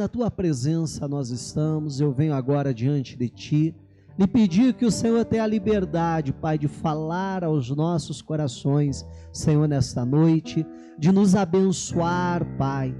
Na tua presença nós estamos, eu venho agora diante de ti, lhe pedir que o Senhor tenha a liberdade, Pai, de falar aos nossos corações, Senhor, nesta noite, de nos abençoar, Pai.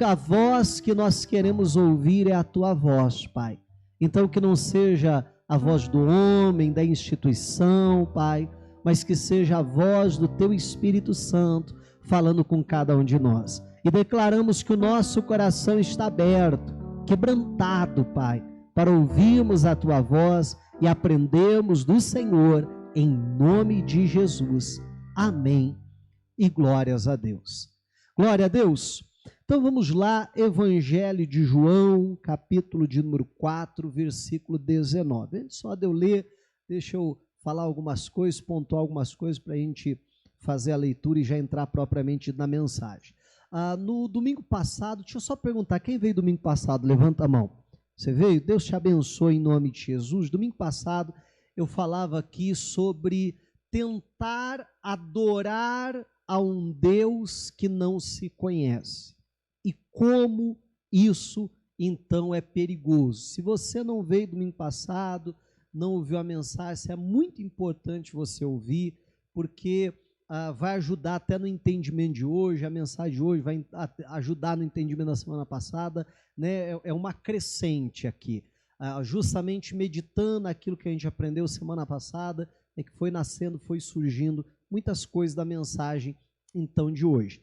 A voz que nós queremos ouvir é a tua voz, Pai. Então que não seja a voz do homem, da instituição, Pai, mas que seja a voz do teu Espírito Santo falando com cada um de nós. E declaramos que o nosso coração está aberto, quebrantado, Pai, para ouvirmos a Tua voz e aprendermos do Senhor, em nome de Jesus. Amém e glórias a Deus. Glória a Deus. Então vamos lá, Evangelho de João, capítulo de número 4, versículo 19. Antes só de eu ler, deixa eu falar algumas coisas, pontuar algumas coisas para a gente fazer a leitura e já entrar propriamente na mensagem. No domingo passado, deixa eu só perguntar, quem veio domingo passado? Levanta a mão. Você veio? Deus te abençoe em nome de Jesus. Domingo passado eu falava aqui sobre tentar adorar a um Deus que não se conhece. E como isso então é perigoso. Se você não veio domingo passado, não ouviu a mensagem, é muito importante você ouvir, porque vai ajudar até no entendimento de hoje, a mensagem de hoje vai ajudar no entendimento da semana passada, né? É uma crescente aqui, justamente meditando aquilo que a gente aprendeu semana passada, que foi nascendo, foi surgindo muitas coisas da mensagem então de hoje.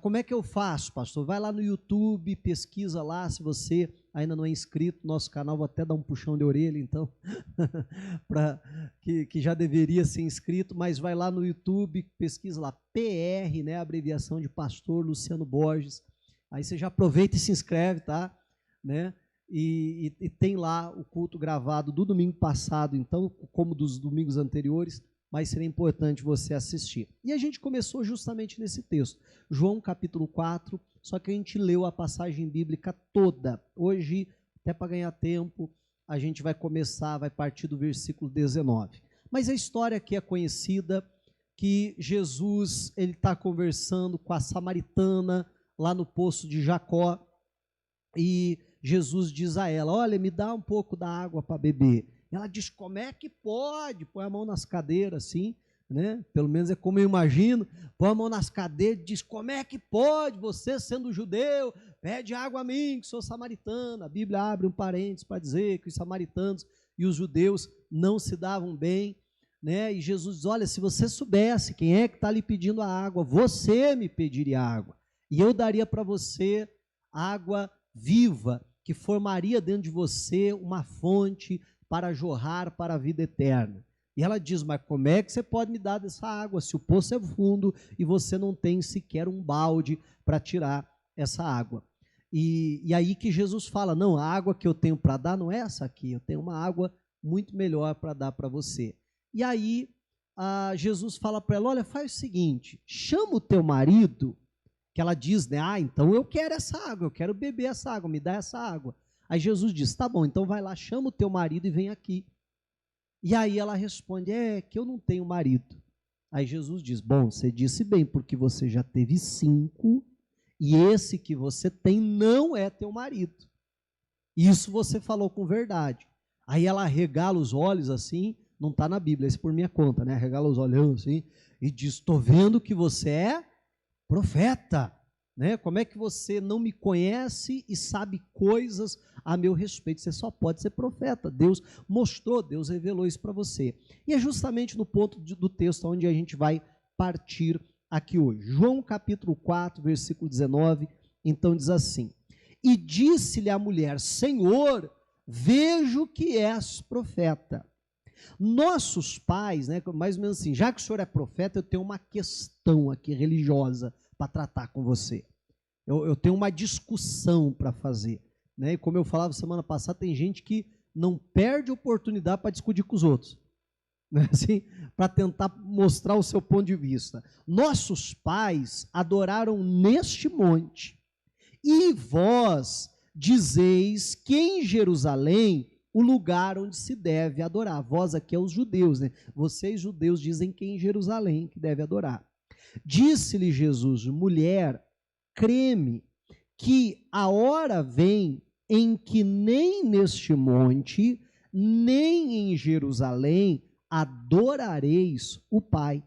Como é que eu faço, pastor? Vai lá no YouTube, pesquisa lá, se você ainda não é inscrito no nosso canal, vou até dar um puxão de orelha, então, que já deveria ser inscrito, mas vai lá no YouTube, pesquisa lá, PR, né, a abreviação de Pastor Luciano Borges, aí você já aproveita e se inscreve, tá? Né? E tem lá o culto gravado do domingo passado, então, como dos domingos anteriores, mas seria importante você assistir. E a gente começou justamente nesse texto, João capítulo 4, só que a gente leu a passagem bíblica toda. Hoje, até para ganhar tempo, a gente vai partir do versículo 19. Mas a história aqui é conhecida, que Jesus ele está conversando com a samaritana lá no poço de Jacó, e Jesus diz a ela, olha, me dá um pouco da água para beber. Ela diz, como é que pode? Põe a mão nas cadeiras, assim, né? Pelo menos é como eu imagino. Põe a mão nas cadeiras e diz, como é que pode? Você sendo judeu, pede água a mim, que sou samaritana. A Bíblia abre um parênteses para dizer que os samaritanos e os judeus não se davam bem, né? E Jesus diz, olha, se você soubesse quem é que está lhe pedindo a água, você me pediria água. E eu daria para você água viva, que formaria dentro de você uma fonte para jorrar para a vida eterna. E ela diz, mas como é que você pode me dar dessa água, se o poço é fundo e você não tem sequer um balde para tirar essa água? E aí que Jesus fala, não, a água que eu tenho para dar não é essa aqui, eu tenho uma água muito melhor para dar para você. E aí Jesus fala para ela, olha, faz o seguinte, chama o teu marido, que ela diz, né, então eu quero essa água, eu quero beber essa água, me dá essa água. Aí Jesus diz, tá bom, então vai lá, chama o teu marido e vem aqui. E aí ela responde, que eu não tenho marido. Aí Jesus diz, bom, você disse bem, porque você já teve 5, e esse que você tem não é teu marido. Isso você falou com verdade. Aí ela regala os olhos assim, não está na Bíblia, isso por minha conta, né? Regala os olhos assim, e diz, estou vendo que você é profeta. Né? Como é que você não me conhece e sabe coisas a meu respeito? Você só pode ser profeta. Deus mostrou, Deus revelou isso para você. E é justamente no ponto do texto onde a gente vai partir aqui hoje. João capítulo 4, versículo 19, então diz assim, e disse-lhe a mulher, Senhor, vejo que és profeta. Nossos pais, né, mais ou menos assim, já que o senhor é profeta, eu tenho uma questão aqui religiosa para tratar com você. Eu tenho uma discussão para fazer. Né? E como eu falava semana passada, tem gente que não perde oportunidade para discutir com os outros. Né? Assim, para tentar mostrar o seu ponto de vista. Nossos pais adoraram neste monte, e vós dizeis que em Jerusalém o lugar onde se deve adorar. Vós aqui é os judeus, né? Vocês judeus dizem que em Jerusalém que deve adorar. Disse-lhe Jesus, mulher, creme, que a hora vem em que nem neste monte, nem em Jerusalém adorareis o Pai.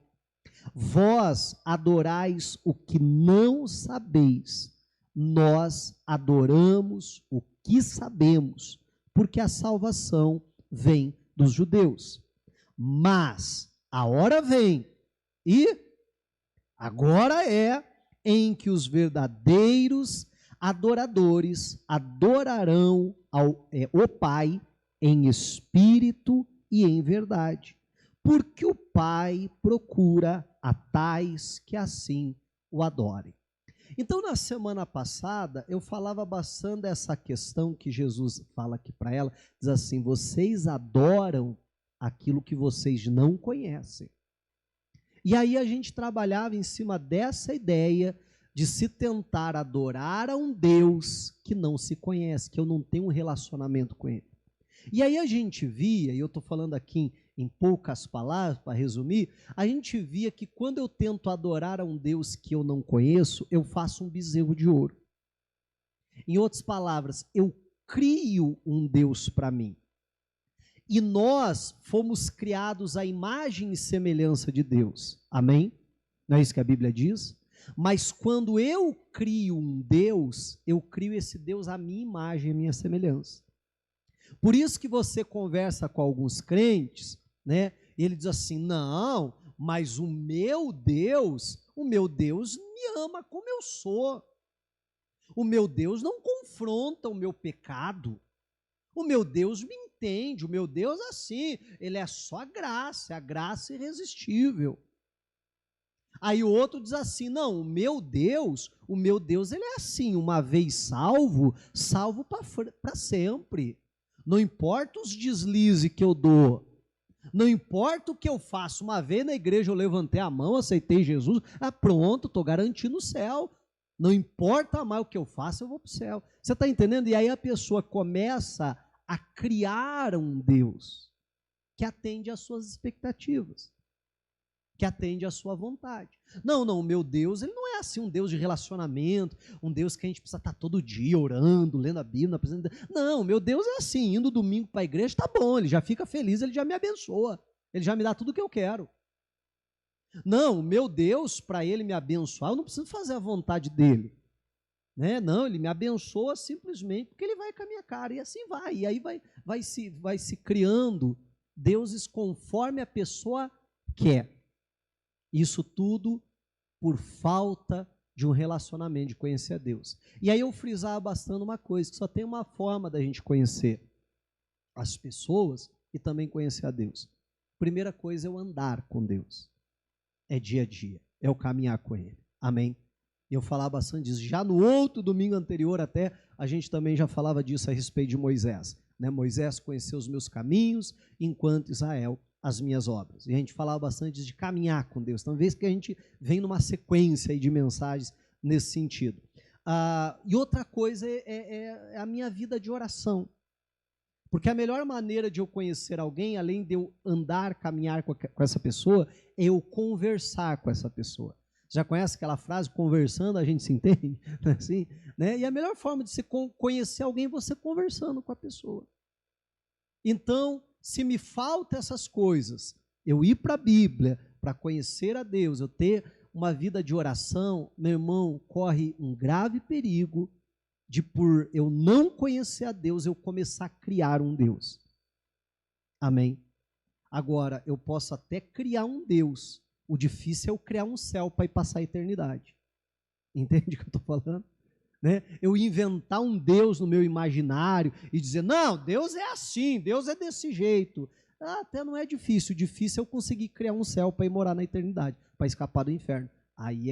Vós adorais o que não sabeis, nós adoramos o que sabemos, porque a salvação vem dos judeus. Mas a hora vem, e agora é, em que os verdadeiros adoradores adorarão o Pai em espírito e em verdade, porque o Pai procura a tais que assim o adorem. Então, na semana passada, eu falava bastante dessa questão que Jesus fala aqui para ela, diz assim: vocês adoram aquilo que vocês não conhecem. E aí a gente trabalhava em cima dessa ideia de se tentar adorar a um Deus que não se conhece, que eu não tenho um relacionamento com ele. E aí a gente via, e eu estou falando aqui em poucas palavras, para resumir, a gente via que quando eu tento adorar a um Deus que eu não conheço, eu faço um bezerro de ouro. Em outras palavras, eu crio um Deus para mim. E nós fomos criados à imagem e semelhança de Deus. Amém? Não é isso que a Bíblia diz? Mas quando eu crio um Deus, eu crio esse Deus à minha imagem e à minha semelhança. Por isso que você conversa com alguns crentes, né? E ele diz assim: não, mas o meu Deus me ama como eu sou. O meu Deus não confronta o meu pecado. O meu Deus me entende, o meu Deus assim, ele é só graça, é a graça irresistível. Aí o outro diz assim: não, o meu Deus ele é assim, uma vez salvo, salvo para sempre. Não importa os deslizes que eu dou, não importa o que eu faço, uma vez na igreja eu levantei a mão, aceitei Jesus, pronto, estou garantindo o céu. Não importa mais o que eu faço, eu vou para o céu. Você está entendendo? E aí a pessoa começa a criar um Deus que atende às suas expectativas, que atende à sua vontade. Não, o meu Deus, ele não é assim um Deus de relacionamento, um Deus que a gente precisa estar todo dia orando, lendo a Bíblia. Não, o meu Deus é assim, indo domingo para a igreja, tá bom, ele já fica feliz, ele já me abençoa, ele já me dá tudo o que eu quero. Não, o meu Deus, para ele me abençoar, eu não preciso fazer a vontade dele. Né? Não, ele me abençoa simplesmente porque ele vai com a minha cara, e assim vai, e aí vai se criando deuses conforme a pessoa quer. Isso tudo por falta de um relacionamento, de conhecer a Deus. E aí eu frisava bastante uma coisa, que só tem uma forma da gente conhecer as pessoas e também conhecer a Deus. Primeira coisa é o andar com Deus. É dia a dia, é o caminhar com Ele. Amém? Eu falava bastante disso. Já no outro domingo anterior até, a gente também já falava disso a respeito de Moisés. Né? Moisés conheceu os meus caminhos, enquanto Israel as minhas obras. E a gente falava bastante de caminhar com Deus. Então, vez que a gente vem numa sequência aí de mensagens nesse sentido. E outra coisa é a minha vida de oração. Porque a melhor maneira de eu conhecer alguém, além de eu andar, caminhar com essa pessoa, é eu conversar com essa pessoa. Já conhece aquela frase, conversando a gente se entende? Não é assim? Né? E a melhor forma de você conhecer alguém é você conversando com a pessoa. Então, se me faltam essas coisas, eu ir para a Bíblia, para conhecer a Deus, eu ter uma vida de oração, meu irmão, corre um grave perigo de, por eu não conhecer a Deus, eu começar a criar um Deus. Amém? Agora, eu posso até criar um Deus, o difícil é eu criar um céu para ir passar a eternidade. Entende o que eu estou falando? Né? Eu inventar um Deus no meu imaginário e dizer, não, Deus é assim, Deus é desse jeito. Até não é difícil, o difícil é eu conseguir criar um céu para ir morar na eternidade, para escapar do inferno. Aí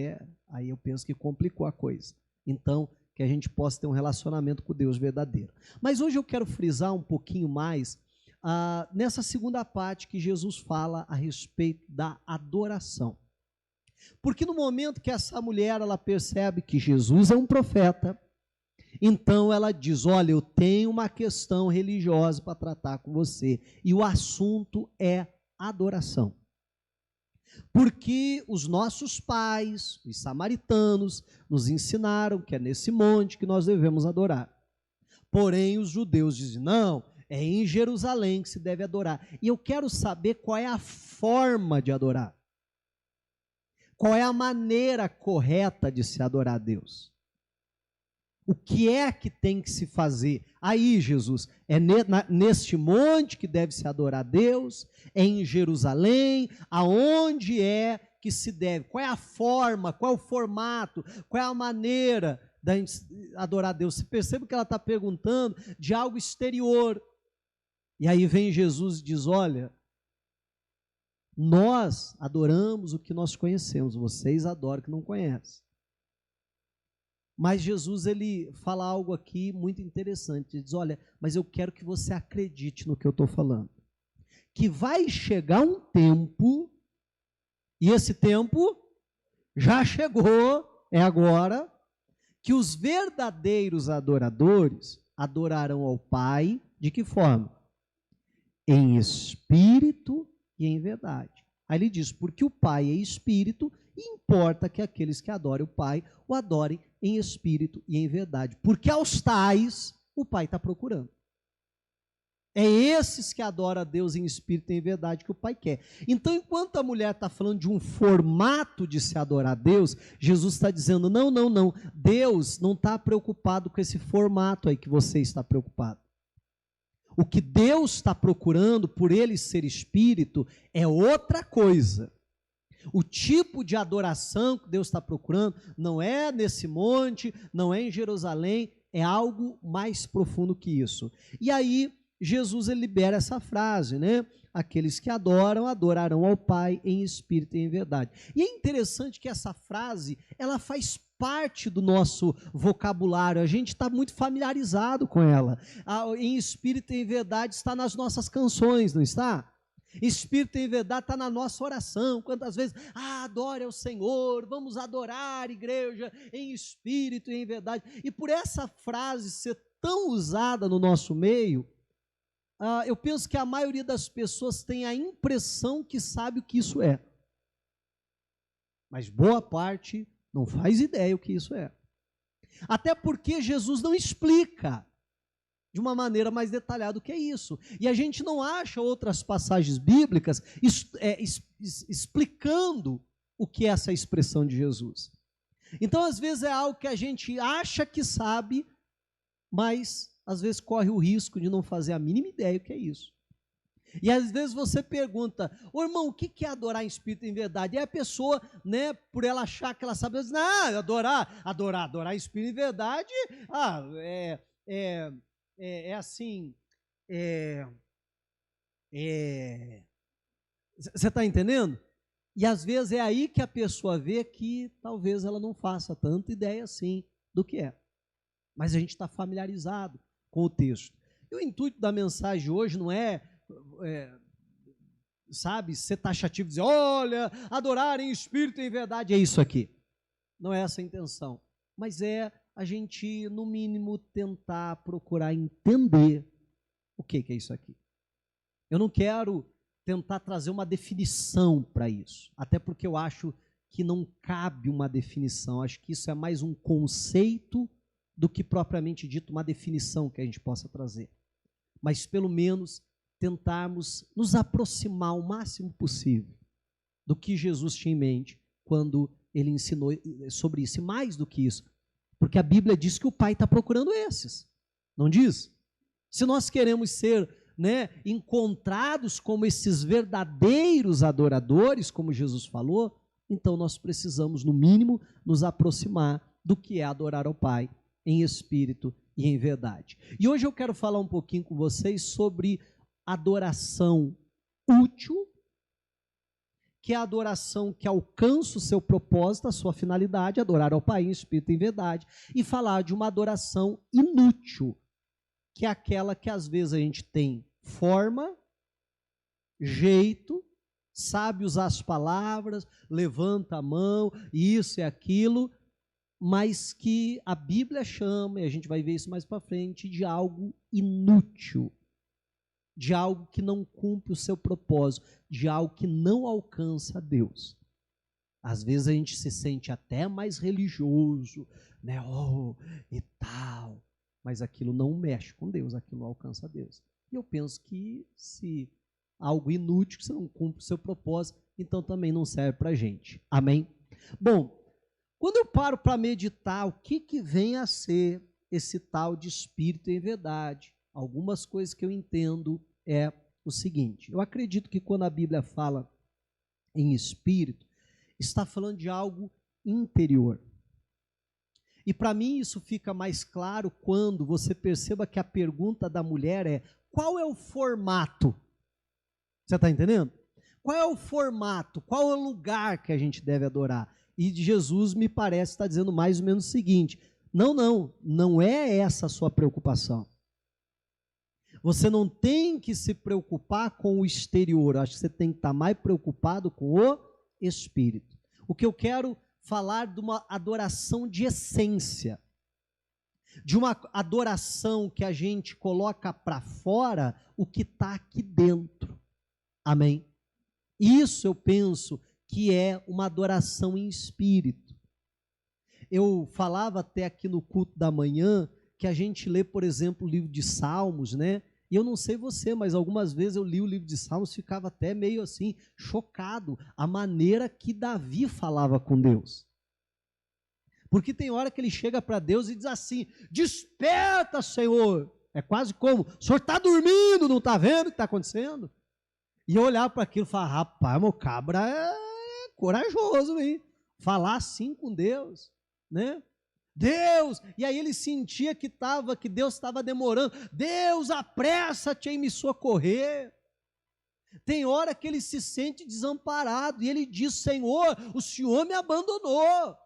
eu penso que complicou a coisa. Então, que a gente possa ter um relacionamento com Deus verdadeiro. Mas hoje eu quero frisar um pouquinho mais nessa segunda parte que Jesus fala a respeito da adoração. Porque no momento que essa mulher ela percebe que Jesus é um profeta, então ela diz, olha, eu tenho uma questão religiosa para tratar com você, e o assunto é adoração. Porque os nossos pais, os samaritanos, nos ensinaram que é nesse monte que nós devemos adorar. Porém, os judeus dizem, não, é em Jerusalém que se deve adorar. E eu quero saber qual é a forma de adorar. Qual é a maneira correta de se adorar a Deus? O que é que tem que se fazer? Aí, Jesus, é neste monte que deve se adorar a Deus? É em Jerusalém? Aonde é que se deve? Qual é a forma? Qual é o formato? Qual é a maneira de adorar a Deus? Você percebe que ela está perguntando de algo exterior. E aí vem Jesus e diz, olha, nós adoramos o que nós conhecemos, vocês adoram o que não conhecem. Mas Jesus, ele fala algo aqui muito interessante, ele diz, olha, mas eu quero que você acredite no que eu estou falando. Que vai chegar um tempo, e esse tempo já chegou, é agora, que os verdadeiros adoradores adorarão ao Pai, de que forma? Em espírito e em verdade. Aí ele diz, porque o Pai é espírito, e importa que aqueles que adorem o Pai, o adorem em espírito e em verdade. Porque aos tais, o Pai está procurando. É esses que adoram a Deus em espírito e em verdade que o Pai quer. Então, enquanto a mulher está falando de um formato de se adorar a Deus, Jesus está dizendo, não, não, não, Deus não está preocupado com esse formato aí que você está preocupado. O que Deus está procurando, por Ele ser espírito, é outra coisa. O tipo de adoração que Deus está procurando não é nesse monte, não é em Jerusalém, é algo mais profundo que isso. E aí, Jesus ele libera essa frase, né? Aqueles que adoram, adorarão ao Pai em espírito e em verdade. E é interessante que essa frase, ela faz parte do nosso vocabulário, a gente está muito familiarizado com ela. Em espírito e em verdade está nas nossas canções, não está? Espírito e verdade está na nossa oração. Quantas vezes, adore ao Senhor, vamos adorar, igreja, em espírito e em verdade. E por essa frase ser tão usada no nosso meio, eu penso que a maioria das pessoas tem a impressão que sabe o que isso é. Mas boa parte não faz ideia o que isso é. Até porque Jesus não explica de uma maneira mais detalhada o que é isso. E a gente não acha outras passagens bíblicas explicando o que é essa expressão de Jesus. Então, às vezes é algo que a gente acha que sabe, mas às vezes corre o risco de não fazer a mínima ideia o que é isso. E às vezes você pergunta, irmão, o que é adorar em espírito e em verdade? E a pessoa, né, por ela achar que ela sabe, diz, adorar em espírito e em verdade, você está entendendo? E às vezes é aí que a pessoa vê que talvez ela não faça tanta ideia assim do que é. Mas a gente está familiarizado com o texto. E o intuito da mensagem hoje não é ser taxativo, dizer, olha, adorar em espírito e em verdade, é isso aqui. Não é essa a intenção. Mas é a gente, no mínimo, tentar procurar entender o que é isso aqui. Eu não quero tentar trazer uma definição para isso, até porque eu acho que não cabe uma definição, acho que isso é mais um conceito do que propriamente dito uma definição que a gente possa trazer. Mas pelo menos tentarmos nos aproximar o máximo possível do que Jesus tinha em mente quando ele ensinou sobre isso, e mais do que isso, porque a Bíblia diz que o Pai está procurando esses, não diz? Se nós queremos ser, encontrados como esses verdadeiros adoradores, como Jesus falou, então nós precisamos, no mínimo, nos aproximar do que é adorar ao Pai em espírito e em verdade. E hoje eu quero falar um pouquinho com vocês sobre adoração útil, que é a adoração que alcança o seu propósito, a sua finalidade, adorar ao Pai em espírito e em verdade, e falar de uma adoração inútil, que é aquela que às vezes a gente tem forma, jeito, sabe usar as palavras, levanta a mão, isso e aquilo, mas que a Bíblia chama, e a gente vai ver isso mais para frente, de algo inútil. de algo que não cumpre o seu propósito, de algo que não alcança a Deus. Às vezes a gente se sente até mais religioso, né? Oh, e tal, mas aquilo não mexe com Deus, aquilo não alcança a Deus. E eu penso que se algo inútil, que você não cumpre o seu propósito, então também não serve para a gente. Amém? Bom, quando eu paro para meditar, o que vem a ser esse tal de espírito em verdade? Algumas coisas que eu entendo é o seguinte: eu acredito que quando a Bíblia fala em espírito, está falando de algo interior. E para mim isso fica mais claro quando você perceba que a pergunta da mulher é: qual é o formato? Você está entendendo? Qual é o formato? Qual é o lugar que a gente deve adorar? E Jesus, me parece, está dizendo mais ou menos o seguinte: não é essa a sua preocupação. Você não tem que se preocupar com o exterior, acho que você tem que estar mais preocupado com o espírito. O que eu quero falar de uma adoração de essência, de uma adoração que a gente coloca para fora o que está aqui dentro. Amém? Isso eu penso que é uma adoração em espírito. Eu falava até aqui no culto da manhã que a gente lê, por exemplo, o livro de Salmos, né? E eu não sei você, mas algumas vezes eu li o livro de Salmos e ficava até meio assim, chocado, a maneira que Davi falava com Deus. Porque tem hora que ele chega para Deus e diz assim: desperta, Senhor. É quase como: o Senhor está dormindo, não está vendo o que está acontecendo? E eu olhava para aquilo e falava: rapaz, meu cabra é corajoso, hein? Falar assim com Deus, né? Deus, e aí ele sentia que Deus estava demorando. Deus, apressa-te em me socorrer. Tem hora que ele se sente desamparado e ele diz: Senhor, o Senhor me abandonou.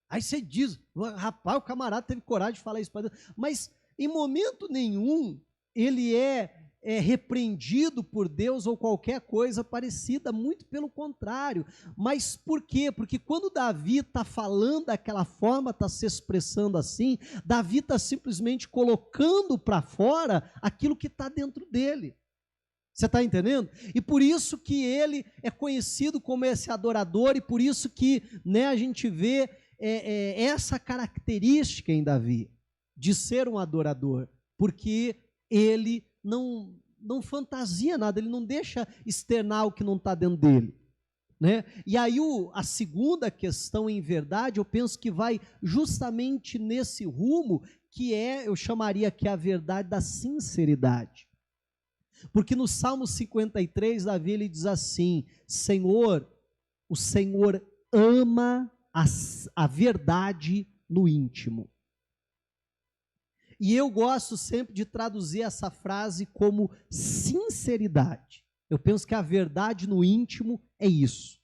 Aí você diz: rapaz, o camarada teve coragem de falar isso para Deus, mas em momento nenhum ele é repreendido por Deus ou qualquer coisa parecida, muito pelo contrário. Mas por quê? Porque quando Davi está falando daquela forma, está se expressando assim, Davi está simplesmente colocando para fora aquilo que está dentro dele. Você está entendendo? E por isso que ele é conhecido como esse adorador, e por isso que, né, a gente vê essa característica em Davi, de ser um adorador, porque ele não fantasia nada, ele não deixa externar o que não está dentro dele, né? E aí a segunda questão, em verdade, eu penso que vai justamente nesse rumo, que eu chamaria que a verdade da sinceridade. Porque no Salmo 53, Davi ele diz assim: Senhor, o Senhor ama a verdade no íntimo. E eu gosto sempre de traduzir essa frase como sinceridade. Eu penso que a verdade no íntimo é isso.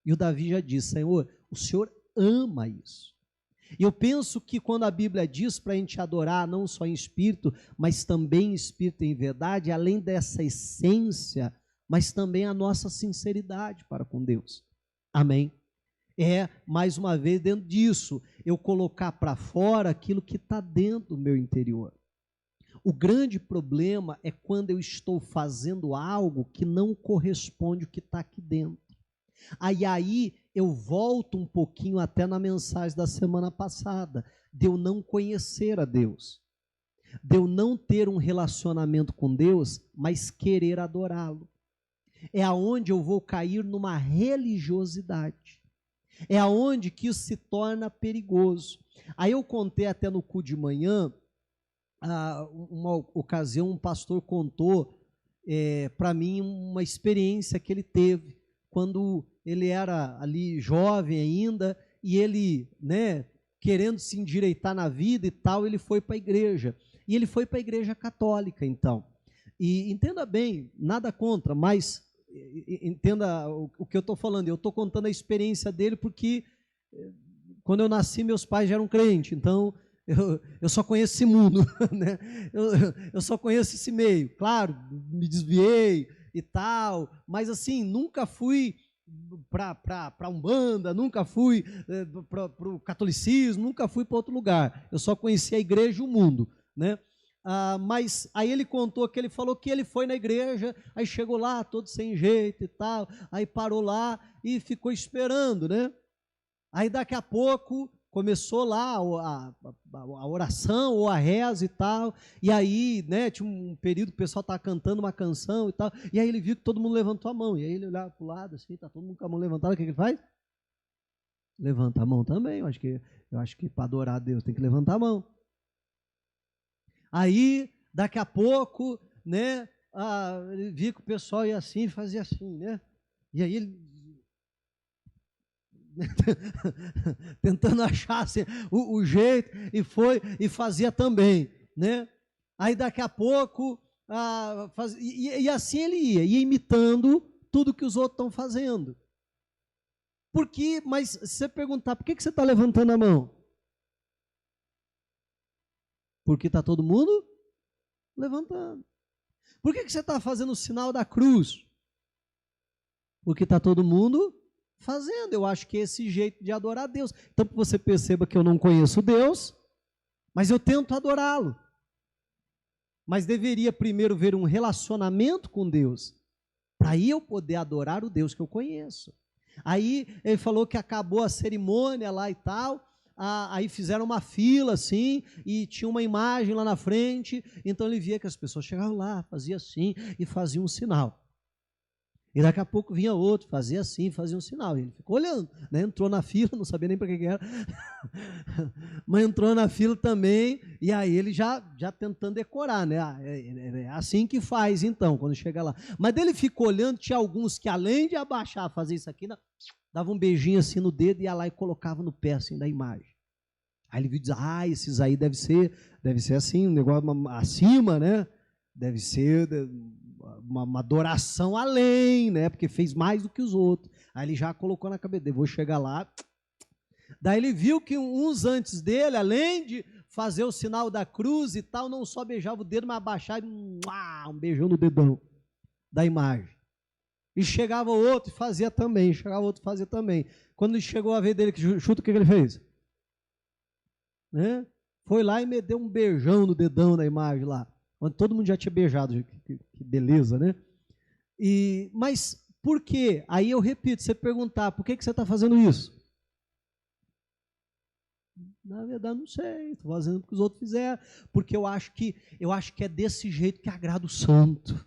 E o Davi já diz: Senhor, o Senhor ama isso. E eu penso que quando a Bíblia diz para a gente adorar não só em espírito, mas também em espírito e em verdade, além dessa essência, mas também a nossa sinceridade para com Deus. Amém? Mais uma vez, dentro disso, eu colocar para fora aquilo que está dentro do meu interior. O grande problema é quando eu estou fazendo algo que não corresponde ao que está aqui dentro. Aí eu volto um pouquinho até na mensagem da semana passada, de eu não conhecer a Deus, de eu não ter um relacionamento com Deus, mas querer adorá-lo. É aonde eu vou cair numa religiosidade. É aonde que isso se torna perigoso. Aí eu contei até no culto de manhã, uma ocasião um pastor contou para mim uma experiência que ele teve, quando ele era ali jovem ainda, e ele, né, querendo se endireitar na vida e tal, ele foi para a igreja. E ele foi para a igreja católica, então. E entenda bem, nada contra, mas entenda o que eu estou falando. Eu estou contando a experiência dele porque quando eu nasci meus pais já eram crentes, então eu só conheço esse mundo, né? Eu só conheço esse meio. Claro, me desviei e tal, mas assim, nunca fui para Umbanda, nunca fui para o catolicismo, nunca fui para outro lugar. Eu só conheci a igreja e o mundo, né? Mas aí ele contou que ele falou que ele foi na igreja, aí chegou lá todo sem jeito e tal, aí parou lá e ficou esperando, né? Aí daqui a pouco começou lá a oração ou a reza e tal, e aí, né, tinha um período que o pessoal estava cantando uma canção e tal, e aí ele viu que todo mundo levantou a mão, e aí ele olhava para o lado assim, tá todo mundo com a mão levantada, o que ele faz? Levanta a mão também, eu acho que para adorar a Deus tem que levantar a mão. Aí, daqui a pouco, né, ele via que o pessoal ia assim, fazia assim, né, e aí ele tentando achar assim, o jeito, e foi e fazia também, né? Aí daqui a pouco, e assim ele ia imitando tudo que os outros estão fazendo. Mas se você perguntar, por que você está levantando a mão? Porque está todo mundo levantando. Por que você está fazendo o sinal da cruz? Porque está todo mundo fazendo. Eu acho que é esse jeito de adorar a Deus. Então, que você perceba que eu não conheço Deus, mas eu tento adorá-lo. Mas deveria primeiro ver um relacionamento com Deus, para aí eu poder adorar o Deus que eu conheço. Aí ele falou que acabou a cerimônia lá e tal, aí fizeram uma fila assim, e tinha uma imagem lá na frente, então ele via que as pessoas chegavam lá, faziam assim, e faziam um sinal. E daqui a pouco vinha outro, fazia assim, fazia um sinal. E ele ficou olhando, né? Entrou na fila, não sabia nem para que era, mas entrou na fila também, e aí ele já tentando decorar, né? É assim que faz então, quando chega lá. Mas ele ficou olhando, tinha alguns que além de abaixar, fazer isso aqui, dava um beijinho assim no dedo e ia lá e colocava no pé assim da imagem. Aí ele viu e diz, esses aí deve ser assim, um negócio acima, né? Deve ser uma adoração além, né? Porque fez mais do que os outros. Aí ele já colocou na cabeça, vou chegar lá. Daí ele viu que uns antes dele, além de fazer o sinal da cruz e tal, não só beijava o dedo, mas abaixava e um beijão no dedão da imagem. E chegava outro e fazia também, Quando chegou a vez dele que chuta, o que ele fez? Né? Foi lá e me deu um beijão no dedão da imagem lá, onde todo mundo já tinha beijado, que beleza, né? Mas por quê? Aí eu repito, você perguntar, por que você está fazendo isso? Na verdade, não sei, estou fazendo porque os outros fizeram, porque eu acho que é desse jeito que agrada o santo.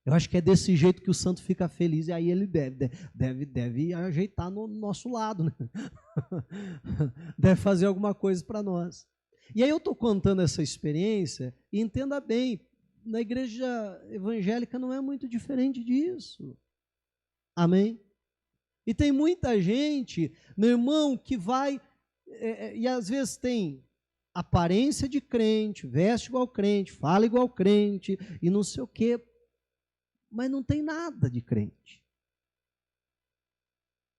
Eu acho que é desse jeito que o santo fica feliz, e aí ele deve ajeitar no nosso lado, né? Deve fazer alguma coisa para nós. E aí eu estou contando essa experiência, e entenda bem, na igreja evangélica não é muito diferente disso. Amém? E tem muita gente, meu irmão, que vai, e às vezes tem aparência de crente, veste igual crente, fala igual crente, e não sei o quê, mas não tem nada de crente.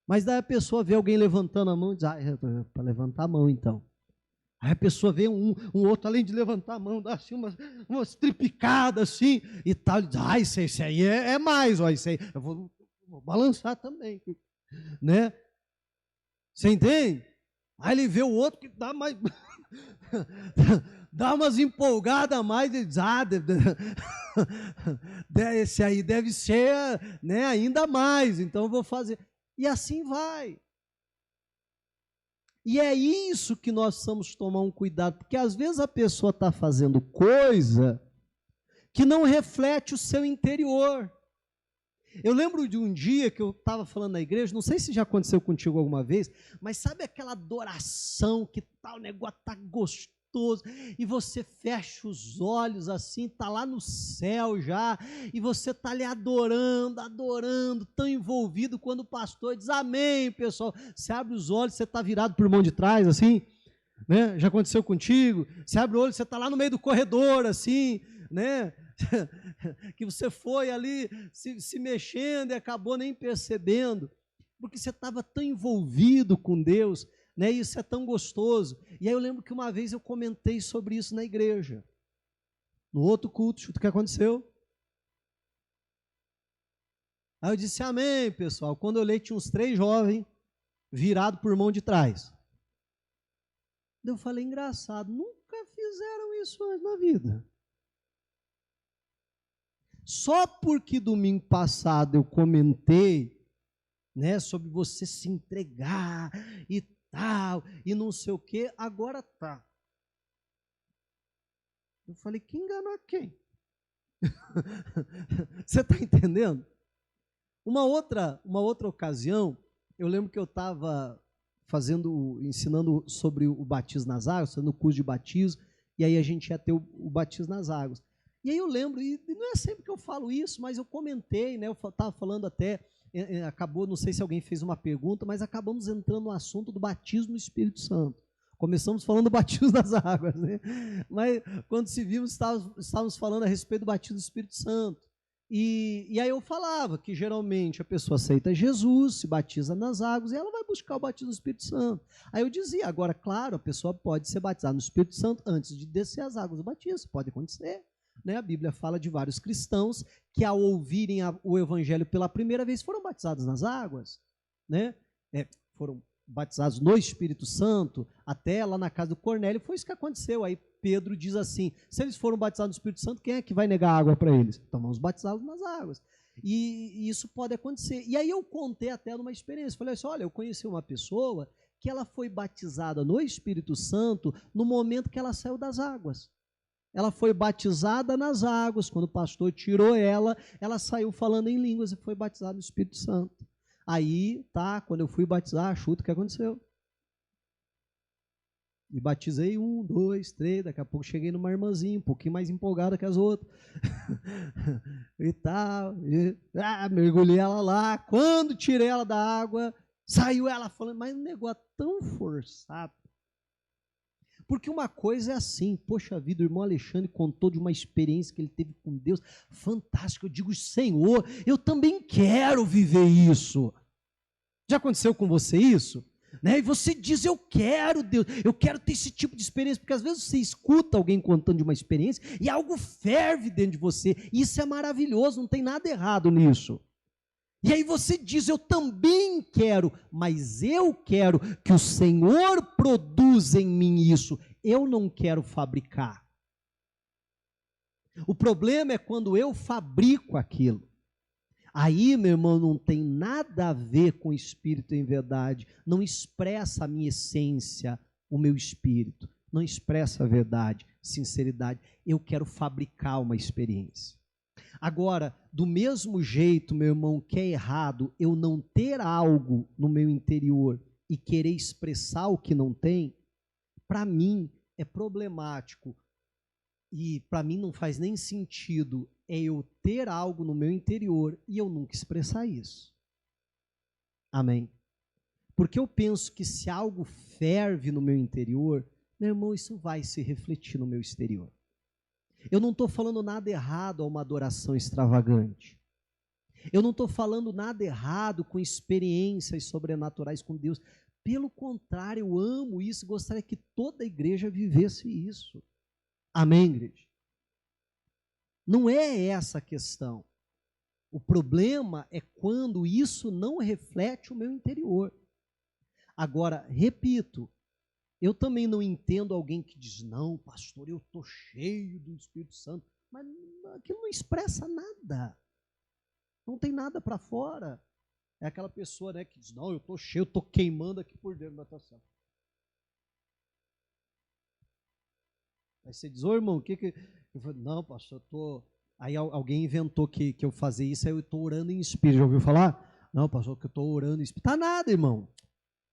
Mas daí a pessoa vê alguém levantando a mão e diz, para levantar a mão então. Aí a pessoa vê um outro, além de levantar a mão, dá assim umas tripicadas assim e tal. E diz, isso aí é mais, isso aí, eu vou balançar também, né? Você entende? Aí ele vê o outro que dá mais, dá umas empolgadas a mais e diz, esse aí deve ser, né, ainda mais, então eu vou fazer. E assim vai. E é isso que nós precisamos tomar um cuidado, porque às vezes a pessoa está fazendo coisa que não reflete o seu interior. Eu lembro de um dia que eu estava falando na igreja, não sei se já aconteceu contigo alguma vez, mas sabe aquela adoração que tal, o negócio está gostoso, e você fecha os olhos assim, está lá no céu já, e você está ali adorando, tão envolvido, quando o pastor diz amém, pessoal, você abre os olhos, você está virado para o mão de trás assim, né? Já aconteceu contigo? Você abre o olho, você está lá no meio do corredor assim, né? Que você foi ali se mexendo e acabou nem percebendo, porque você estava tão envolvido com Deus, né? Isso é tão gostoso. E aí eu lembro que uma vez eu comentei sobre isso na igreja, no outro culto, o que aconteceu? Aí eu disse amém, pessoal. Quando eu olhei, tinha uns 3 jovens virados por mão de trás. Eu falei, engraçado, nunca fizeram isso antes na vida. Só porque domingo passado eu comentei, né, sobre você se entregar e tal, e não sei o quê, agora tá. Eu falei, que enganou quem? Você está entendendo? Uma outra ocasião, eu lembro que eu estava ensinando sobre o batismo nas águas, fazendo o curso de batismo, e aí a gente ia ter o batismo nas águas. E aí eu lembro, e não é sempre que eu falo isso, mas eu comentei, né, eu estava falando até, acabou, não sei se alguém fez uma pergunta, mas acabamos entrando no assunto do batismo no Espírito Santo. Começamos falando do batismo nas águas, né? Mas quando se vimos, estávamos falando a respeito do batismo do Espírito Santo. E aí eu falava que geralmente a pessoa aceita Jesus, se batiza nas águas e ela vai buscar o batismo do Espírito Santo. Aí eu dizia, agora, claro, a pessoa pode ser batizada no Espírito Santo antes de descer as águas do batismo, pode acontecer. Né? A Bíblia fala de vários cristãos que ao ouvirem o Evangelho pela primeira vez foram batizados nas águas, né? Foram batizados no Espírito Santo, até lá na casa do Cornélio, foi isso que aconteceu. Aí Pedro diz assim, se eles foram batizados no Espírito Santo, quem é que vai negar água para eles? Então vamos batizá-los nas águas. E isso pode acontecer. E aí eu contei até numa experiência, falei assim, olha, eu conheci uma pessoa que ela foi batizada no Espírito Santo no momento que ela saiu das águas. Ela foi batizada nas águas, quando o pastor tirou ela saiu falando em línguas e foi batizada no Espírito Santo. Aí, tá, quando eu fui batizar, chuta o que aconteceu. E batizei 1, 2, 3, daqui a pouco cheguei numa irmãzinha, um pouquinho mais empolgada que as outras. E tal, mergulhei ela lá. Quando tirei ela da água, saiu ela falando, mas um negócio tão forçado. Porque uma coisa é assim, poxa vida, o irmão Alexandre contou de uma experiência que ele teve com Deus, fantástica. Eu digo, Senhor, eu também quero viver isso. Já aconteceu com você isso? Né? E você diz, eu quero, Deus, eu quero ter esse tipo de experiência, porque às vezes você escuta alguém contando de uma experiência e algo ferve dentro de você, e isso é maravilhoso, não tem nada errado nisso. E aí você diz, eu também quero, mas eu quero que o Senhor produza em mim isso. Eu não quero fabricar. O problema é quando eu fabrico aquilo. Aí, meu irmão, não tem nada a ver com espírito em verdade. Não expressa a minha essência, o meu espírito. Não expressa a verdade, sinceridade. Eu quero fabricar uma experiência. Agora, do mesmo jeito, meu irmão, que é errado eu não ter algo no meu interior e querer expressar o que não tem, para mim é problemático e para mim não faz nem sentido eu ter algo no meu interior e eu nunca expressar isso. Amém? Porque eu penso que se algo ferve no meu interior, meu irmão, isso vai se refletir no meu exterior. Eu não estou falando nada errado a uma adoração extravagante. Eu não estou falando nada errado com experiências sobrenaturais com Deus. Pelo contrário, eu amo isso e gostaria que toda a igreja vivesse isso. Amém, igreja? Não é essa a questão. O problema é quando isso não reflete o meu interior. Agora, repito, eu também não entendo alguém que diz, não, pastor, eu estou cheio do Espírito Santo, mas aquilo não expressa nada, não tem nada para fora. É aquela pessoa, né, que diz, não, eu estou cheio, eu estou queimando aqui por dentro da natação. Aí você diz, ô irmão, o que que... Eu falo, não, pastor, eu estou... Aí alguém inventou que eu fazia isso, aí eu estou orando em espírito, já ouviu falar? Não, pastor, que eu estou orando em espírito. Tá nada, irmão.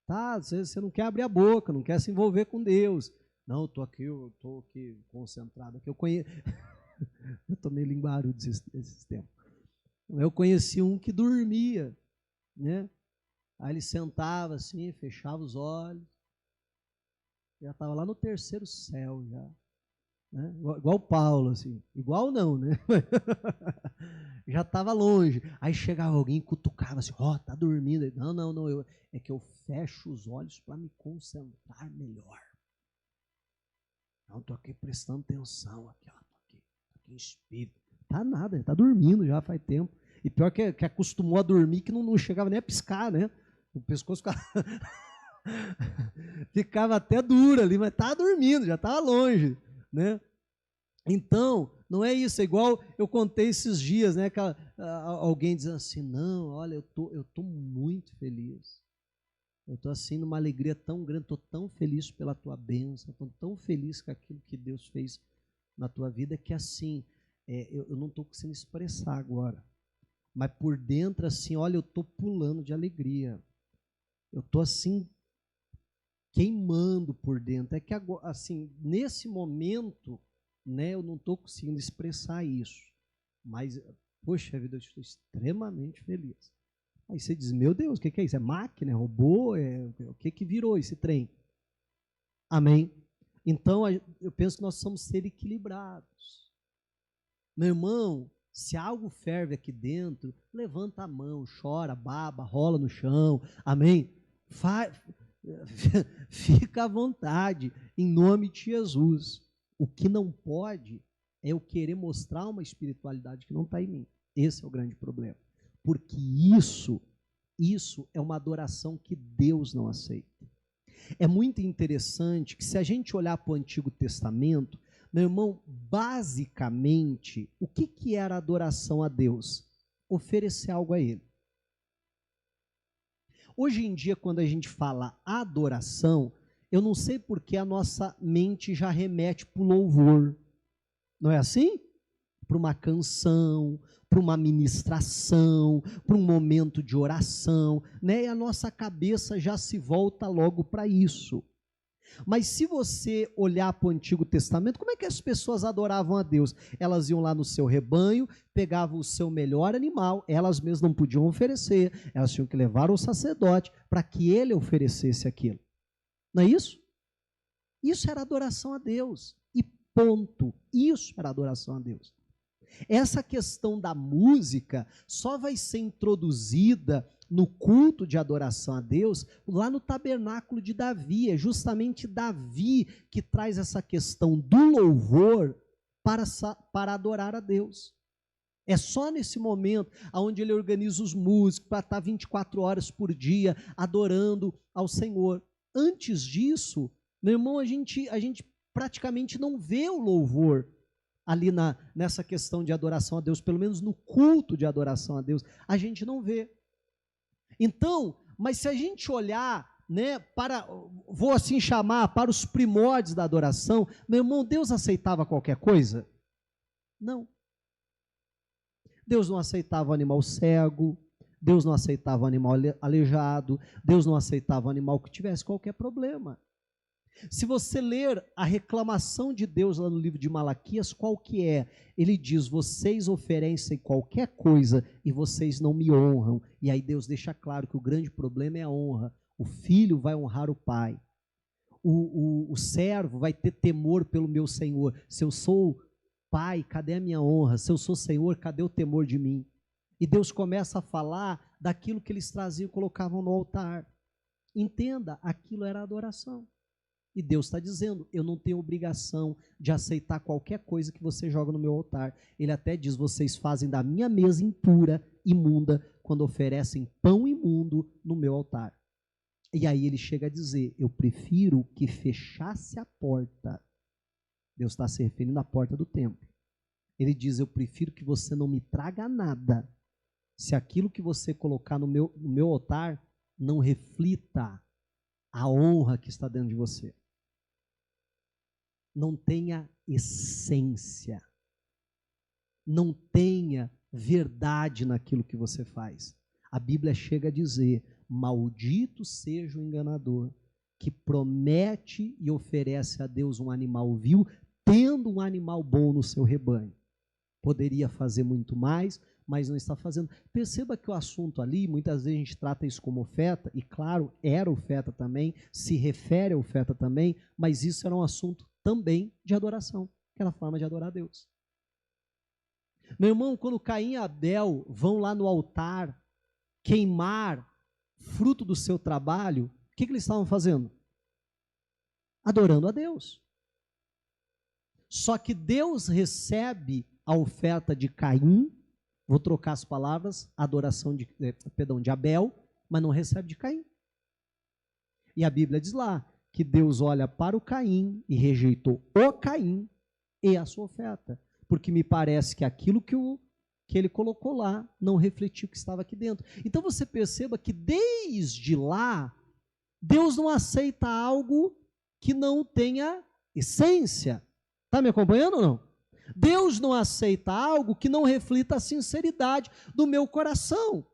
Tá, você não quer abrir a boca, não quer se envolver com Deus. Não, eu estou aqui concentrado. Aqui. Eu conheço. Eu estou meio linguarudo esses tempos. Eu conheci um que dormia, né? Aí ele sentava assim, fechava os olhos. Já estava lá no terceiro céu, já. Né? Igual Paulo, assim. Igual não, né? Já estava longe. Aí chegava alguém e cutucava assim, tá dormindo. Não, é que eu fecho os olhos para me concentrar melhor. Não, estou aqui prestando atenção, aqui, ó, estou aqui em espírito. Tá nada, ele está dormindo já faz tempo. E pior que acostumou a dormir, que não chegava nem a piscar, né? O pescoço ficava até duro ali, mas estava dormindo, já estava longe, né? Então, não é isso, é igual eu contei esses dias, né? Alguém dizendo assim, não, olha, eu tô muito feliz. Eu estou assim numa alegria tão grande, estou tão feliz pela tua bênção, estou tão feliz com aquilo que Deus fez na tua vida, que assim, eu não estou conseguindo expressar agora. Mas por dentro, assim, olha, eu estou pulando de alegria. Eu estou assim, queimando por dentro. É que agora, assim, nesse momento, né, eu não estou conseguindo expressar isso. Mas, poxa vida, eu estou extremamente feliz. Aí você diz, meu Deus, o que é isso? É máquina? É robô? O que virou esse trem? Amém? Então, eu penso que nós somos seres equilibrados. Meu irmão, se algo ferve aqui dentro, levanta a mão, chora, baba, rola no chão. Amém? Fica à vontade, em nome de Jesus. O que não pode é eu querer mostrar uma espiritualidade que não está em mim. Esse é o grande problema. Porque isso é uma adoração que Deus não aceita. É muito interessante que se a gente olhar para o Antigo Testamento, meu irmão, basicamente, o que era adoração a Deus? Oferecer algo a Ele. Hoje em dia, quando a gente fala adoração, eu não sei porque a nossa mente já remete para o louvor. Não é assim? Para uma canção, para uma ministração, para um momento de oração, né? E a nossa cabeça já se volta logo para isso. Mas se você olhar para o Antigo Testamento, como é que as pessoas adoravam a Deus? Elas iam lá no seu rebanho, pegavam o seu melhor animal, elas mesmas não podiam oferecer, elas tinham que levar ao sacerdote para que ele oferecesse aquilo. Não é isso? Isso era adoração a Deus. E ponto. Isso era adoração a Deus. Essa questão da música só vai ser introduzida no culto de adoração a Deus lá no tabernáculo de Davi. É justamente Davi que traz essa questão do louvor para adorar a Deus. É só nesse momento onde ele organiza os músicos para estar 24 horas por dia adorando ao Senhor. Antes disso, meu irmão, a gente praticamente não vê o louvor ali nessa questão de adoração a Deus, pelo menos no culto de adoração a Deus, a gente não vê. Então, mas se a gente olhar, né, vou assim chamar, para os primórdios da adoração, meu irmão, Deus aceitava qualquer coisa? Não. Deus não aceitava o animal cego, Deus não aceitava o animal aleijado, Deus não aceitava o animal que tivesse qualquer problema. Se você ler a reclamação de Deus lá no livro de Malaquias, qual que é? Ele diz, vocês oferecem qualquer coisa e vocês não me honram. E aí Deus deixa claro que o grande problema é a honra. O filho vai honrar o pai. O servo vai ter temor pelo meu Senhor. Se eu sou pai, cadê a minha honra? Se eu sou Senhor, cadê o temor de mim? E Deus começa a falar daquilo que eles traziam e colocavam no altar. Entenda, aquilo era adoração. E Deus está dizendo, eu não tenho obrigação de aceitar qualquer coisa que você joga no meu altar. Ele até diz, vocês fazem da minha mesa impura, imunda, quando oferecem pão imundo no meu altar. E aí ele chega a dizer, eu prefiro que fechasse a porta. Deus está se referindo à porta do templo. Ele diz, eu prefiro que você não me traga nada, se aquilo que você colocar no meu altar não reflita a honra que está dentro de você. Não tenha essência, não tenha verdade naquilo que você faz. A Bíblia chega a dizer, maldito seja o enganador, que promete e oferece a Deus um animal vil, tendo um animal bom no seu rebanho. Poderia fazer muito mais, mas não está fazendo. Perceba que o assunto ali, muitas vezes a gente trata isso como oferta, e claro, era oferta também, se refere a oferta também, mas isso era um assunto também de adoração, aquela forma de adorar a Deus. Meu irmão, quando Caim e Abel vão lá no altar queimar fruto do seu trabalho, o que eles estavam fazendo? Adorando a Deus. Só que Deus recebe a oferta de Caim, vou trocar as palavras, adoração de Abel, mas não recebe de Caim. E a Bíblia diz lá que Deus olha para o Caim e rejeitou o Caim e a sua oferta, porque me parece que aquilo que ele colocou lá não refletiu o que estava aqui dentro. Então você perceba que desde lá, Deus não aceita algo que não tenha essência. Está me acompanhando ou não? Deus não aceita algo que não reflita a sinceridade do meu coração.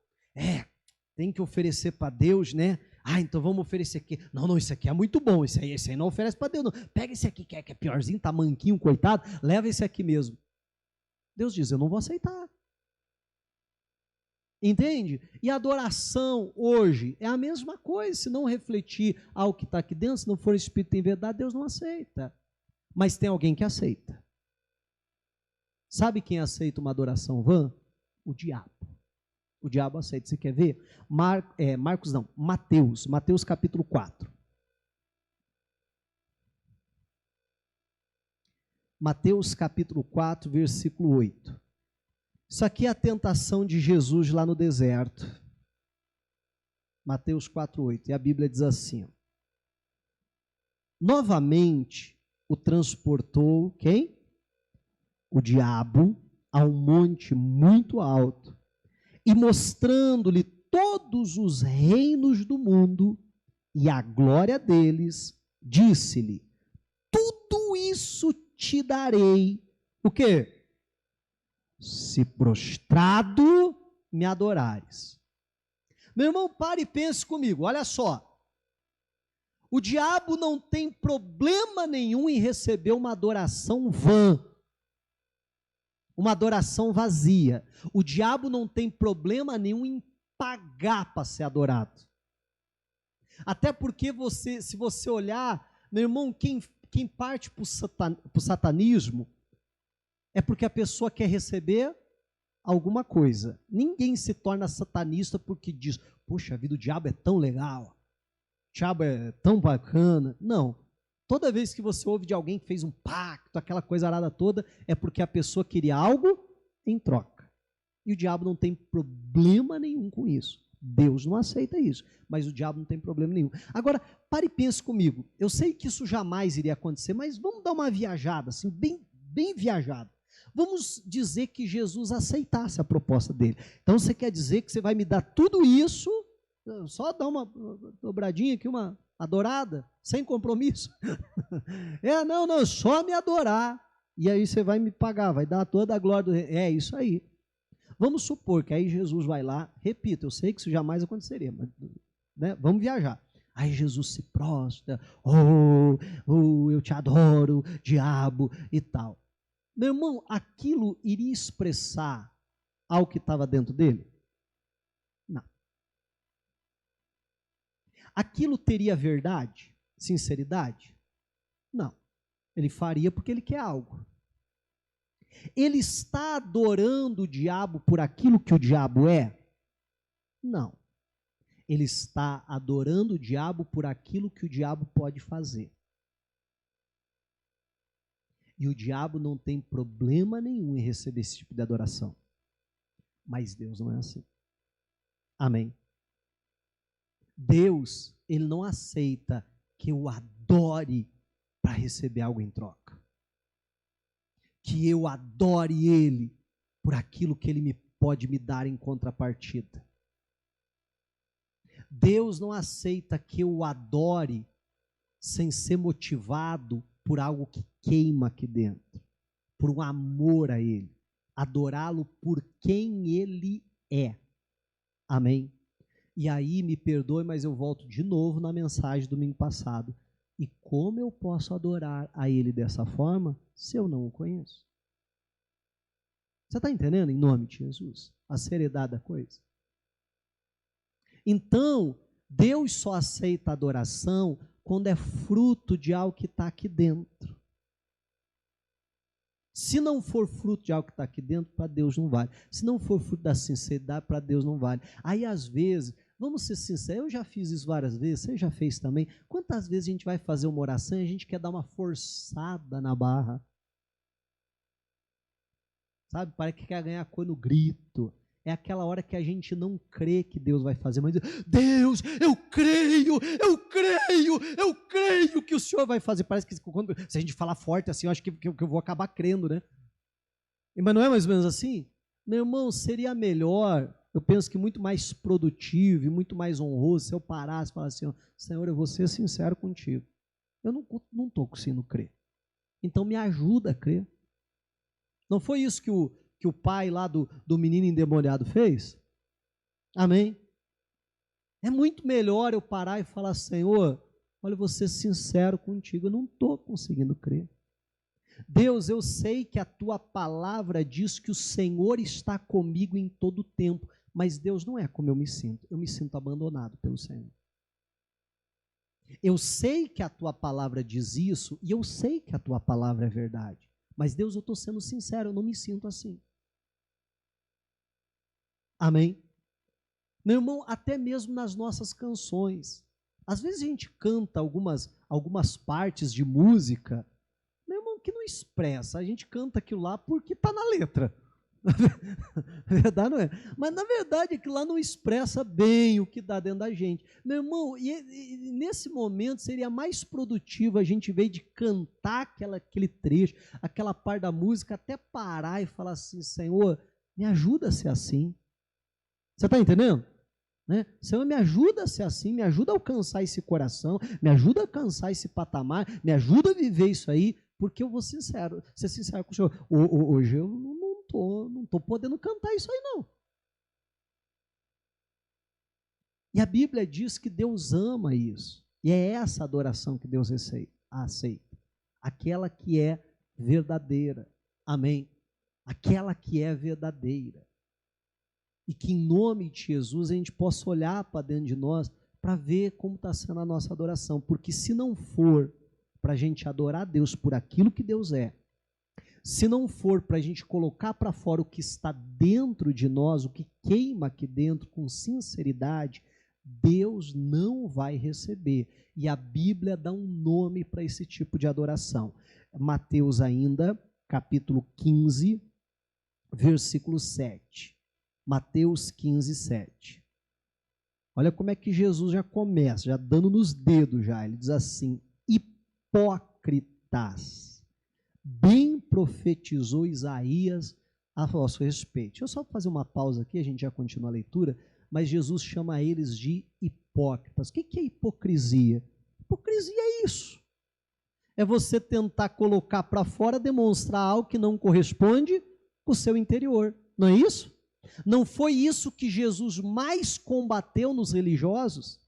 Tem que oferecer para Deus, né? Então vamos oferecer aqui. Não, isso aqui é muito bom. Esse aí não oferece para Deus, não. Pega esse aqui que é piorzinho, tá manquinho, coitado. Leva esse aqui mesmo. Deus diz, eu não vou aceitar. Entende? E a adoração hoje é a mesma coisa. Se não refletir ao que está aqui dentro, se não for espírito em verdade, Deus não aceita. Mas tem alguém que aceita. Sabe quem aceita uma adoração vã? O diabo. O diabo aceita. Você quer ver? Mateus capítulo 4. Mateus capítulo 4, versículo 8. Isso aqui é a tentação de Jesus lá no deserto. Mateus 4, 8. E a Bíblia diz assim: novamente o transportou, quem? O diabo, a um monte muito alto, e mostrando-lhe todos os reinos do mundo e a glória deles, disse-lhe: tudo isso te darei. O quê? Se prostrado me adorares. Meu irmão, pare e pense comigo, olha só. O diabo não tem problema nenhum em receber uma adoração vã, uma adoração vazia. O diabo não tem problema nenhum em pagar para ser adorado. Até porque se você olhar, meu irmão, quem parte para o satanismo é porque a pessoa quer receber alguma coisa. Ninguém se torna satanista porque diz, poxa, a vida do diabo é tão legal, o diabo é tão bacana. Não. Toda vez que você ouve de alguém que fez um pacto, aquela coisa arada toda, é porque a pessoa queria algo em troca. E o diabo não tem problema nenhum com isso. Deus não aceita isso, mas o diabo não tem problema nenhum. Agora, pare e pense comigo. Eu sei que isso jamais iria acontecer, mas vamos dar uma viajada, assim, bem viajada. Vamos dizer que Jesus aceitasse a proposta dele. Então, você quer dizer que você vai me dar tudo isso, só dar uma dobradinha aqui, uma adorada, sem compromisso? Não, só me adorar. E aí você vai me pagar, vai dar toda a glória do rei. É isso aí. Vamos supor que aí Jesus vai lá, repito, eu sei que isso jamais aconteceria, mas né, vamos viajar. Aí Jesus se prostra, eu te adoro, diabo e tal. Meu irmão, aquilo iria expressar algo que estava dentro dele? Não. Aquilo teria verdade, sinceridade? Não. Ele faria porque ele quer algo. Ele está adorando o diabo por aquilo que o diabo é? Não. Ele está adorando o diabo por aquilo que o diabo pode fazer. E o diabo não tem problema nenhum em receber esse tipo de adoração. Mas Deus não é assim. Amém. Deus, ele não aceita que eu adore para receber algo em troca. Que eu adore ele por aquilo que ele pode me dar em contrapartida. Deus não aceita que eu o adore sem ser motivado por algo que queima aqui dentro, por um amor a ele, adorá-lo por quem ele é. Amém? E aí, me perdoe, mas eu volto de novo na mensagem do domingo passado. E como eu posso adorar a ele dessa forma se eu não o conheço? Você está entendendo, em nome de Jesus, a seriedade da coisa? Então, Deus só aceita a adoração quando é fruto de algo que está aqui dentro. Se não for fruto de algo que está aqui dentro, para Deus não vale. Se não for fruto da sinceridade, para Deus não vale. Aí, às vezes, vamos ser sinceros, eu já fiz isso várias vezes, você já fez também. Quantas vezes a gente vai fazer uma oração e a gente quer dar uma forçada na barra? Sabe, parece que quer ganhar cor no grito. É aquela hora que a gente não crê que Deus vai fazer, mas Deus, eu creio que o Senhor vai fazer. Parece que se a gente falar forte assim, eu acho que eu vou acabar crendo, né? Mas não é mais ou menos assim? Meu irmão, seria melhor, eu penso que muito mais produtivo e muito mais honroso se eu parasse e falasse assim, Senhor, eu vou ser sincero contigo. Eu não estou conseguindo crer. Então me ajuda a crer. Não foi isso que o pai lá do menino endemoniado fez? Amém? É muito melhor eu parar e falar, Senhor, olha, eu vou ser sincero contigo, eu não estou conseguindo crer. Deus, eu sei que a tua palavra diz que o Senhor está comigo em todo o tempo, mas Deus, não é como eu me sinto abandonado pelo Senhor. Eu sei que a tua palavra diz isso, e eu sei que a tua palavra é verdade, mas Deus, eu estou sendo sincero, eu não me sinto assim. Amém? Meu irmão, até mesmo nas nossas canções, às vezes a gente canta algumas partes de música, meu irmão, que não expressa, a gente canta aquilo lá porque está na letra. Verdade não é? Mas na verdade aquilo lá não expressa bem o que dá dentro da gente. Meu irmão, e nesse momento seria mais produtivo a gente, em vez de cantar aquele trecho, aquela parte da música, até parar e falar assim, Senhor, me ajuda a ser assim. Você está entendendo? Né? Senhor, me ajuda a ser assim, me ajuda a alcançar esse coração, me ajuda a alcançar esse patamar, me ajuda a viver isso aí, porque eu vou ser sincero com o Senhor. Hoje eu não estou podendo cantar isso aí, não. E a Bíblia diz que Deus ama isso. E é essa adoração que Deus aceita. Aquela que é verdadeira. Amém? Aquela que é verdadeira. E que em nome de Jesus a gente possa olhar para dentro de nós para ver como está sendo a nossa adoração. Porque se não for para a gente adorar Deus por aquilo que Deus é, se não for para a gente colocar para fora o que está dentro de nós, o que queima aqui dentro com sinceridade, Deus não vai receber. E a Bíblia dá um nome para esse tipo de adoração. Mateus ainda, capítulo 15, versículo 7. Mateus 15, 7. Olha como é que Jesus já começa, já dando nos dedos já. Ele diz assim, hipócritas. Bem profetizou Isaías a vosso respeito. Deixa eu só fazer uma pausa aqui, a gente já continua a leitura, mas Jesus chama eles de hipócritas. O que é hipocrisia? Hipocrisia é isso. É você tentar colocar para fora, demonstrar algo que não corresponde com o seu interior. Não é isso? Não foi isso que Jesus mais combateu nos religiosos?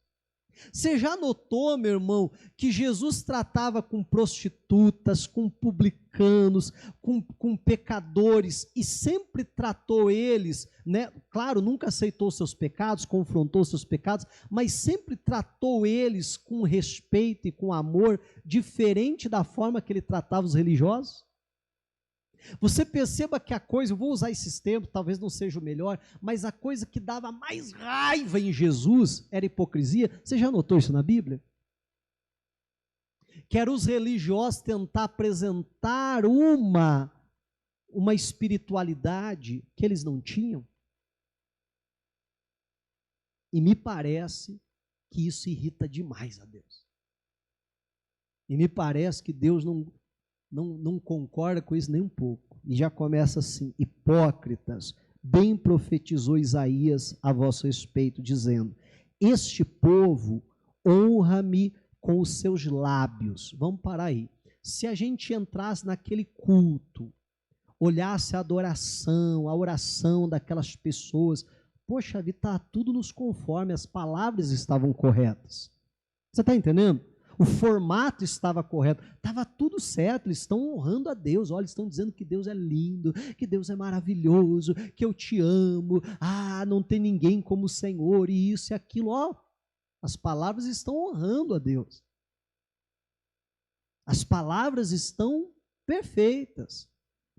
Você já notou, meu irmão, que Jesus tratava com prostitutas, com publicanos, com pecadores, e sempre tratou eles, né? Claro, nunca aceitou seus pecados, confrontou seus pecados, mas sempre tratou eles com respeito e com amor, diferente da forma que ele tratava os religiosos? Você perceba que a coisa, eu vou usar esses termos, talvez não seja o melhor, mas a coisa que dava mais raiva em Jesus era hipocrisia. Você já notou isso na Bíblia? Que era os religiosos tentar apresentar uma espiritualidade que eles não tinham. E me parece que isso irrita demais a Deus. E me parece que Deus não concorda com isso nem um pouco. E já começa assim, hipócritas, bem profetizou Isaías a vosso respeito, dizendo, este povo honra-me com os seus lábios. Vamos parar aí. Se a gente entrasse naquele culto, olhasse a adoração, a oração daquelas pessoas, poxa vida, está tudo nos conforme, as palavras estavam corretas. Você está entendendo? O formato estava correto, estava tudo certo, eles estão honrando a Deus, olha, estão dizendo que Deus é lindo, que Deus é maravilhoso, que eu te amo, não tem ninguém como o Senhor, e isso e aquilo, as palavras estão honrando a Deus. As palavras estão perfeitas,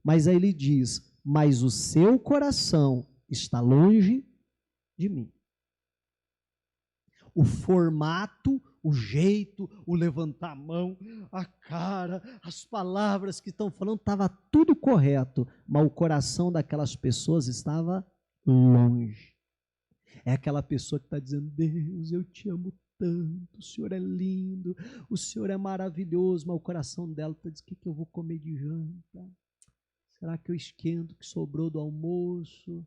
mas aí ele diz, mas o seu coração está longe de mim. O formato, o jeito, o levantar a mão, a cara, as palavras que estão falando, estava tudo correto, mas o coração daquelas pessoas estava longe. É aquela pessoa que está dizendo, Deus, eu te amo tanto, o Senhor é lindo, o Senhor é maravilhoso, mas o coração dela está dizendo, o que eu vou comer de janta? Será que eu esquento o que sobrou do almoço?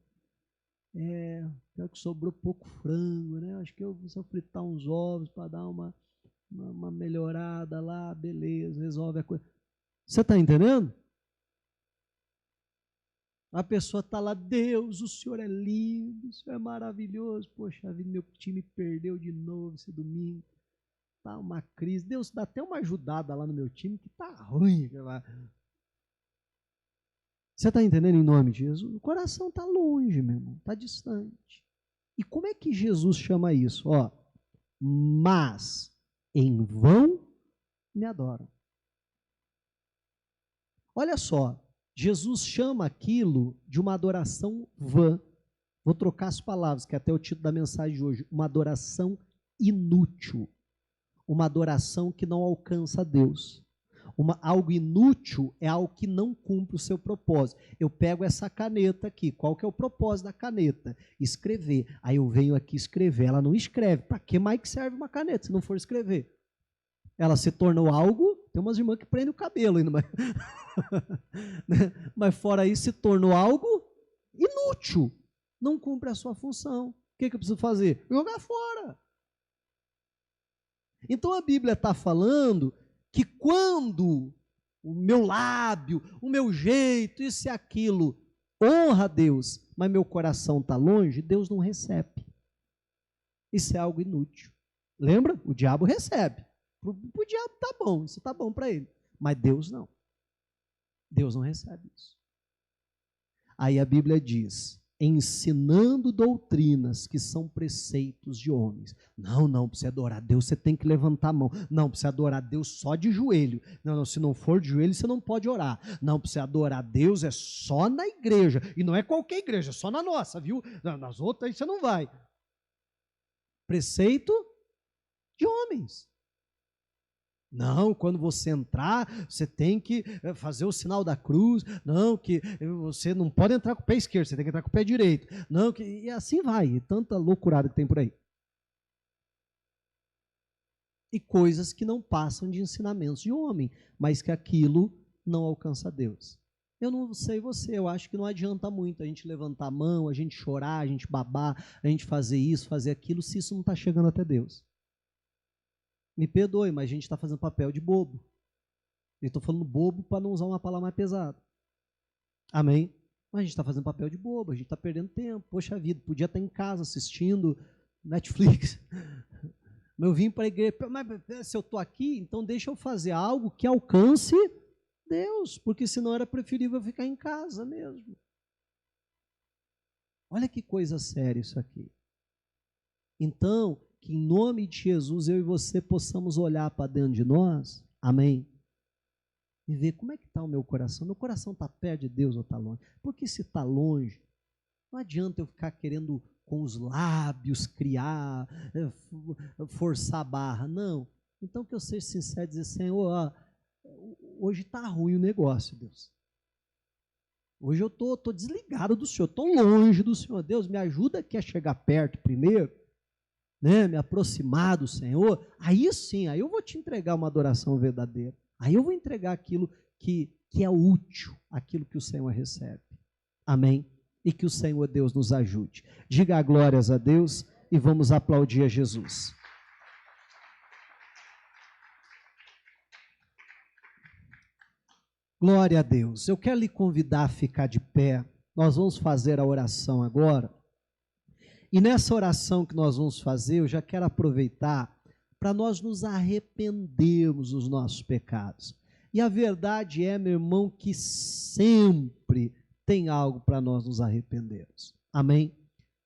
Pior que sobrou pouco frango, né? Acho que eu vou fritar uns ovos para dar uma melhorada lá, beleza, resolve a coisa. Você está entendendo? A pessoa está lá, Deus, o Senhor é lindo, o Senhor é maravilhoso. Poxa vida, meu time perdeu de novo esse domingo. Tá uma crise. Deus, dá até uma ajudada lá no meu time que tá ruim. Você está entendendo em nome de Jesus? O coração está longe, meu irmão, está distante. E como é que Jesus chama isso? Ó, mas em vão me adoram. Olha só, Jesus chama aquilo de uma adoração vã. Vou trocar as palavras, que é até o título da mensagem de hoje. Uma adoração inútil. Uma adoração que não alcança Deus. Algo inútil é algo que não cumpre o seu propósito. Eu pego essa caneta aqui. Qual que é o propósito da caneta? Escrever. Aí eu venho aqui escrever. Ela não escreve. Para que mais que serve uma caneta se não for escrever? Ela se tornou algo... Tem umas irmãs que prendem o cabelo ainda, mas fora isso se tornou algo inútil. Não cumpre a sua função. O que eu preciso fazer? Jogar fora. Então a Bíblia está falando que quando o meu lábio, o meu jeito, isso e aquilo, honra a Deus, mas meu coração está longe, Deus não recebe. Isso é algo inútil. Lembra? O diabo recebe. O diabo está bom, isso está bom para ele. Mas Deus não. Deus não recebe isso. Aí a Bíblia diz, ensinando doutrinas que são preceitos de homens. Não, para você adorar Deus, você tem que levantar a mão. Não, para você adorar Deus só de joelho. Não, se não for de joelho, você não pode orar. Não, para você adorar Deus é só na igreja. E não é qualquer igreja, é só na nossa, viu? Nas outras aí você não vai. Preceito de homens. Não, quando você entrar, você tem que fazer o sinal da cruz. Não, que você não pode entrar com o pé esquerdo, você tem que entrar com o pé direito. Não, e assim vai, e tanta loucurada que tem por aí. E coisas que não passam de ensinamentos de homem, mas que aquilo não alcança Deus. Eu não sei você, eu acho que não adianta muito a gente levantar a mão, a gente chorar, a gente babar, a gente fazer isso, fazer aquilo, se isso não está chegando até Deus. Me perdoe, mas a gente está fazendo papel de bobo. Eu estou falando bobo para não usar uma palavra mais pesada. Amém? Mas a gente está fazendo papel de bobo, a gente está perdendo tempo. Poxa vida, podia estar em casa assistindo Netflix. Mas eu vim para a igreja, mas se eu estou aqui, então deixa eu fazer algo que alcance Deus, porque senão era preferível ficar em casa mesmo. Olha que coisa séria isso aqui. Então, que em nome de Jesus eu e você possamos olhar para dentro de nós, amém? E ver como é que está o meu coração. Meu coração está perto de Deus ou está longe? Porque se está longe, não adianta eu ficar querendo com os lábios criar, forçar a barra, não. Então que eu seja sincero e dizer, Senhor, hoje está ruim o negócio, Deus. Hoje eu estou desligado do Senhor, estou longe do Senhor. Deus, me ajuda aqui a chegar perto primeiro, né, me aproximar do Senhor, aí sim, aí eu vou te entregar uma adoração verdadeira, aí eu vou entregar aquilo que é útil, aquilo que o Senhor recebe, amém? E que o Senhor Deus nos ajude. Diga glórias a Deus e vamos aplaudir a Jesus. Glória a Deus. Eu quero lhe convidar a ficar de pé, nós vamos fazer a oração agora. E nessa oração que nós vamos fazer, eu já quero aproveitar para nós nos arrependermos dos nossos pecados. E a verdade é, meu irmão, que sempre tem algo para nós nos arrependermos. Amém?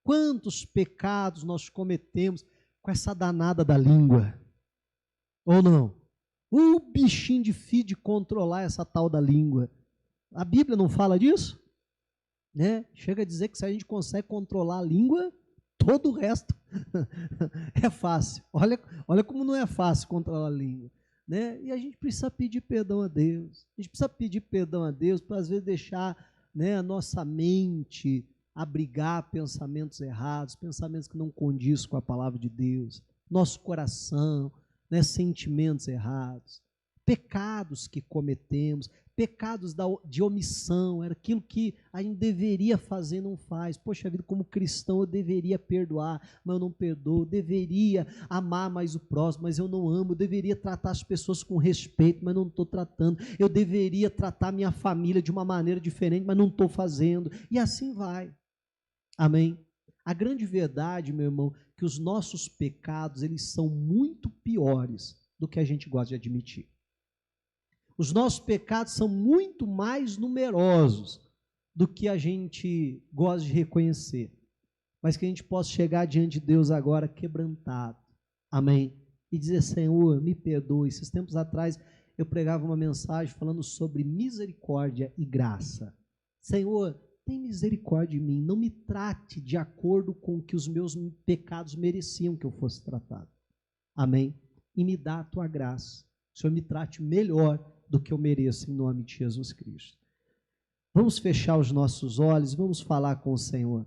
Quantos pecados nós cometemos com essa danada da língua? Ou não? O bichinho difícil de controlar essa tal da língua. A Bíblia não fala disso? Né? Chega a dizer que se a gente consegue controlar a língua, todo o resto é fácil. Olha como não é fácil controlar a língua. Né? E a gente precisa pedir perdão a Deus. A gente precisa pedir perdão a Deus para, às vezes, deixar, né, a nossa mente abrigar pensamentos errados, pensamentos que não condizem com a palavra de Deus, nosso coração, né, sentimentos errados, pecados que cometemos, pecados de omissão, era aquilo que a gente deveria fazer e não faz. Poxa vida, como cristão eu deveria perdoar, mas eu não perdoo, eu deveria amar mais o próximo, mas eu não amo, eu deveria tratar as pessoas com respeito, mas não estou tratando, eu deveria tratar minha família de uma maneira diferente, mas não estou fazendo, e assim vai. Amém? A grande verdade, meu irmão, que os nossos pecados, eles são muito piores do que a gente gosta de admitir. Os nossos pecados são muito mais numerosos do que a gente gosta de reconhecer. Mas que a gente possa chegar diante de Deus agora quebrantado. Amém? E dizer, Senhor, me perdoe. Esses tempos atrás eu pregava uma mensagem falando sobre misericórdia e graça. Senhor, tem misericórdia de mim. Não me trate de acordo com o que os meus pecados mereciam que eu fosse tratado. Amém? E me dá a tua graça. O Senhor me trate melhor do que eu mereço, em nome de Jesus Cristo. Vamos fechar os nossos olhos, vamos falar com o Senhor.